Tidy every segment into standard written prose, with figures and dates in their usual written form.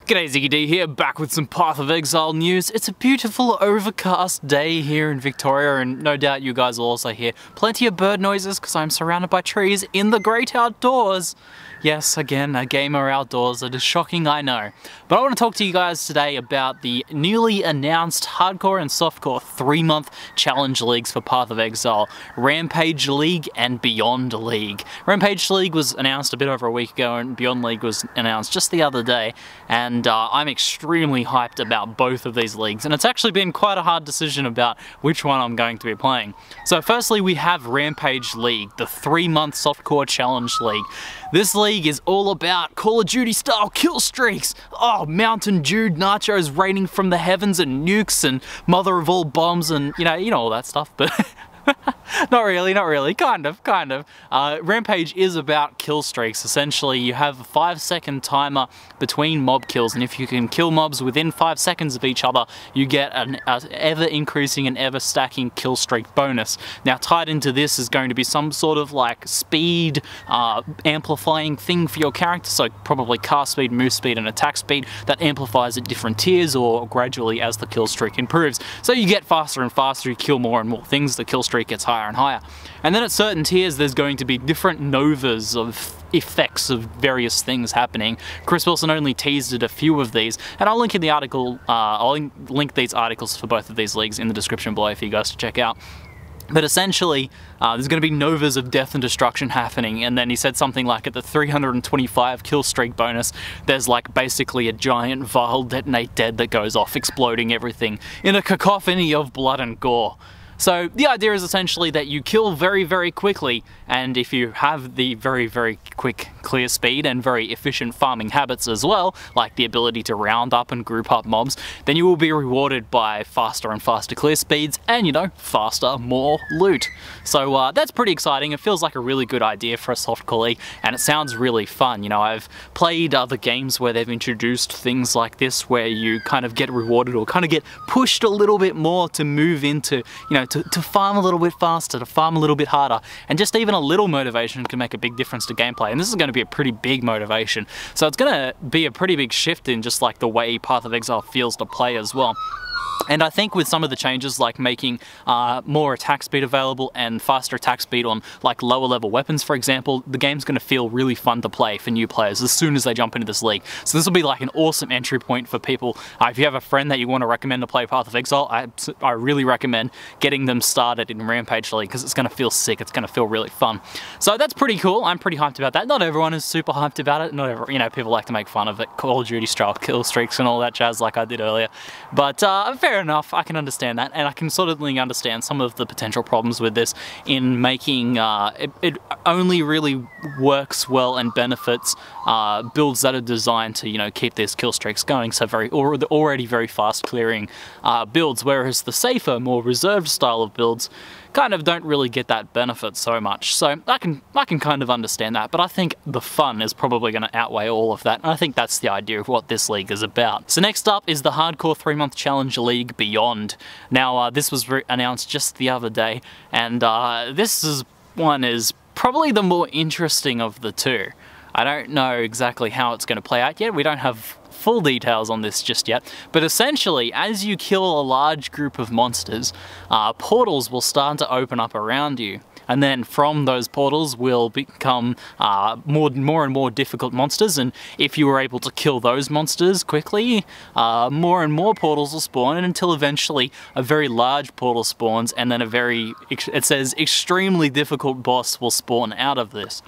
G'day, ZiggyD here, back with some Path of Exile news. It's a beautiful overcast day here in Victoria, and no doubt you guys will also hear plenty of bird noises because I'm surrounded by trees in the great outdoors. Yes, again, a gamer outdoors. It is shocking, I know. But I want to talk to you guys today about the newly announced Hardcore and Softcore 3-month challenge leagues for Path of Exile. Rampage League and Beyond League. Rampage League was announced a bit over a week ago and Beyond League was announced just the other day. And I'm extremely hyped about both of these leagues. And it's actually been quite a hard decision about which one I'm going to be playing. So firstly, we have Rampage League, the 3-month Softcore challenge league. This league is all about Call of Duty style kill streaks. Oh, Mountain Dew nachos raining from the heavens and nukes and mother of all bombs and you know all that stuff, but not really, kind of. Rampage is about kill streaks. Essentially, you have a 5-second timer between mob kills, and if you can kill mobs within 5 seconds of each other, you get an ever-increasing and ever-stacking kill streak bonus. Now, tied into this is going to be some sort of like speed amplifying thing for your character, so probably cast speed, move speed, and attack speed that amplifies at different tiers or gradually as the kill streak improves. So you get faster and faster, you kill more and more things, the kill streak gets higher and higher. And then at certain tiers there's going to be different novas of effects of various things happening. Chris Wilson only teased at a few of these, and I'll link in the article, I'll link these articles for both of these leagues in the description below for you guys to check out. But essentially, there's going to be novas of death and destruction happening, and then he said something like at the 325 kill streak bonus, there's like basically a giant vial detonate dead that goes off, exploding everything in a cacophony of blood and gore. So the idea is essentially that you kill very, very quickly, and if you have the very, very quick clear speed and very efficient farming habits as well, like the ability to round up and group up mobs, then you will be rewarded by faster and faster clear speeds and, you know, faster, more loot. So that's pretty exciting. It feels like a really good idea for a softcore league, and it sounds really fun. You know, I've played other games where they've introduced things like this where you kind of get rewarded or kind of get pushed a little bit more to move into, you know, to farm a little bit faster, to farm a little bit harder, and just even a little motivation can make a big difference to gameplay, and this is going to be a pretty big motivation. So it's going to be a pretty big shift in just like the way Path of Exile feels to play as well. And I think with some of the changes like making more attack speed available and faster attack speed on like lower level weapons, for example, the game's going to feel really fun to play for new players as soon as they jump into this league. So this will be like an awesome entry point for people. If you have a friend that you want to recommend to play Path of Exile, I really recommend getting them started in Rampage League because it's going to feel sick, it's going to feel really fun. So that's pretty cool, I'm pretty hyped about that. Not everyone is super hyped about it, not everyone, you know, people like to make fun of it, Call of Duty style kill streaks and all that jazz like I did earlier. But fair enough, I can understand that, and I can sort of understand some of the potential problems with this in making it only really works well and benefits builds that are designed to, you know, keep these kill streaks going, so already very fast clearing builds, whereas the safer, more reserved style of builds kind of don't really get that benefit so much. So I can kind of understand that, but I think the fun is probably going to outweigh all of that, and I think that's the idea of what this league is about. So next up is the Hardcore 3-month Challenge League Beyond. Now this was announced just the other day, and this one is probably the more interesting of the two. I don't know exactly how it's going to play out yet. We don't have full details on this just yet, but essentially as you kill a large group of monsters, portals will start to open up around you, and then from those portals will become more and more difficult monsters, and if you were able to kill those monsters quickly, more and more portals will spawn until eventually a very large portal spawns, and then it says extremely difficult boss will spawn out of this.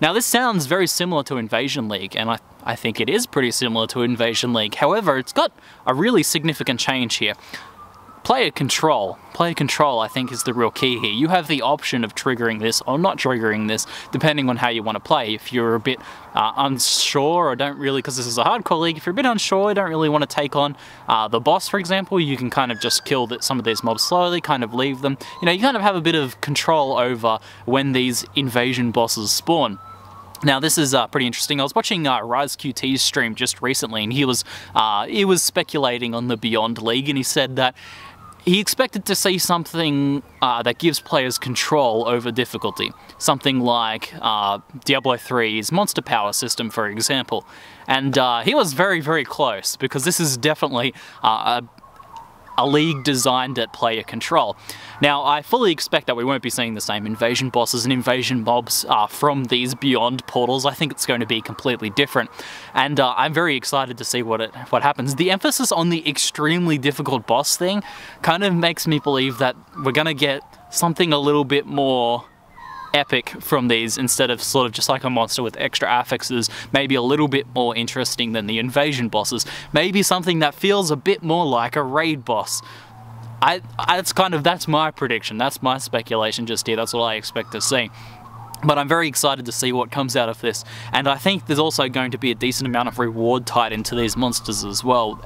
Now this sounds very similar to Invasion League, and I think it is pretty similar to Invasion League. However, it's got a really significant change here. Player control I think is the real key here. You have the option of triggering this or not triggering this, depending on how you want to play. If you're a bit unsure or don't really, because this is a hardcore league, if you're a bit unsure, don't really want to take on the boss, for example, you can kind of just kill some of these mobs slowly, kind of leave them. You know, you kind of have a bit of control over when these invasion bosses spawn. Now this is pretty interesting. I was watching RiseQT's stream just recently, and he was speculating on the Beyond League, and he said that he expected to see something that gives players control over difficulty. Something like Diablo 3's monster power system, for example. And he was very, very close, because this is definitely a league designed at player control. Now, I fully expect that we won't be seeing the same invasion bosses and invasion mobs from these Beyond portals. I think it's going to be completely different, and I'm very excited to see what happens. The emphasis on the extremely difficult boss thing kind of makes me believe that we're gonna get something a little bit more epic from these, instead of sort of just like a monster with extra affixes, maybe a little bit more interesting than the invasion bosses. Maybe something that feels a bit more like a raid boss. That's my prediction, that's my speculation just here, that's what I expect to see. But I'm very excited to see what comes out of this, and I think there's also going to be a decent amount of reward tied into these monsters as well,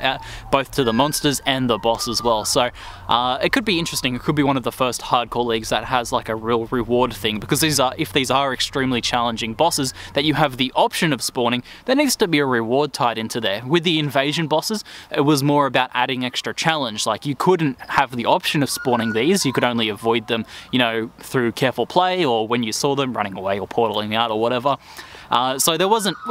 both to the monsters and the boss as well. So it could be interesting. It could be one of the first hardcore leagues that has like a real reward thing, because if these are extremely challenging bosses that you have the option of spawning, there needs to be a reward tied into there. With the invasion bosses, it was more about adding extra challenge. Like, you couldn't have the option of spawning these, you could only avoid them, you know, through careful play, or when you saw them running away or portaling out or whatever. So it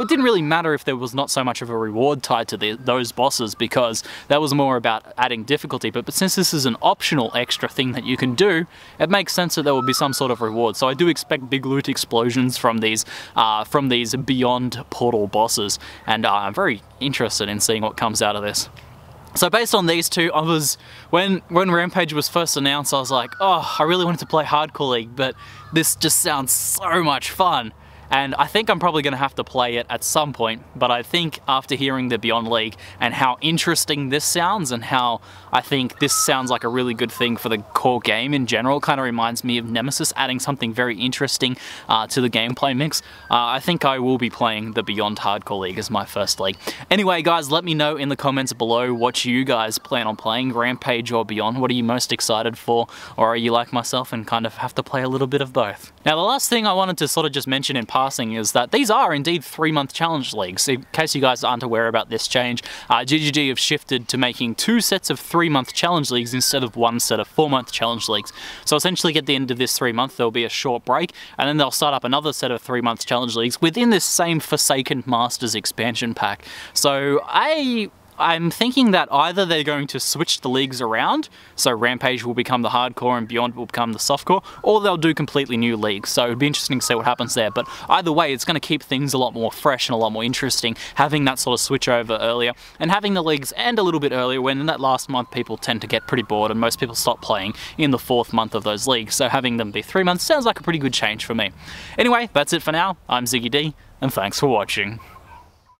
didn't really matter if there was not so much of a reward tied to those bosses, because that was more about adding difficulty. But since this is an optional extra thing that you can do, it makes sense that there will be some sort of reward. So I do expect big loot explosions from these Beyond portal bosses, and I'm very interested in seeing what comes out of this. So based on these two, when Rampage was first announced, I was like, oh, I really wanted to play Hardcore League, but this just sounds so much fun. And I think I'm probably going to have to play it at some point, but I think after hearing the Beyond League and how interesting this sounds, and how I think this sounds like a really good thing for the core game in general, kind of reminds me of Nemesis, adding something very interesting to the gameplay mix, I think I will be playing the Beyond Hardcore League as my first league. Anyway guys, let me know in the comments below what you guys plan on playing, Rampage or Beyond. What are you most excited for? Or are you like myself and kind of have to play a little bit of both? Now, the last thing I wanted to sort of just mention in passing is that these are indeed 3-month challenge leagues. In case you guys aren't aware about this change, ZiggyD have shifted to making 2 sets of 3-month challenge leagues instead of 1 set of 4-month challenge leagues. So essentially at the end of this 3 month there'll be a short break, and then they'll start up another set of 3-month challenge leagues within this same Forsaken Masters expansion pack. So I'm thinking that either they're going to switch the leagues around, so Rampage will become the hardcore and Beyond will become the softcore, or they'll do completely new leagues. So it'd be interesting to see what happens there. But either way, it's going to keep things a lot more fresh and a lot more interesting, having that sort of switch over earlier, and having the leagues end a little bit earlier, when in that last month people tend to get pretty bored and most people stop playing in the 4th month of those leagues. So having them be 3 months sounds like a pretty good change for me. Anyway, that's it for now. I'm ZiggyD, and thanks for watching.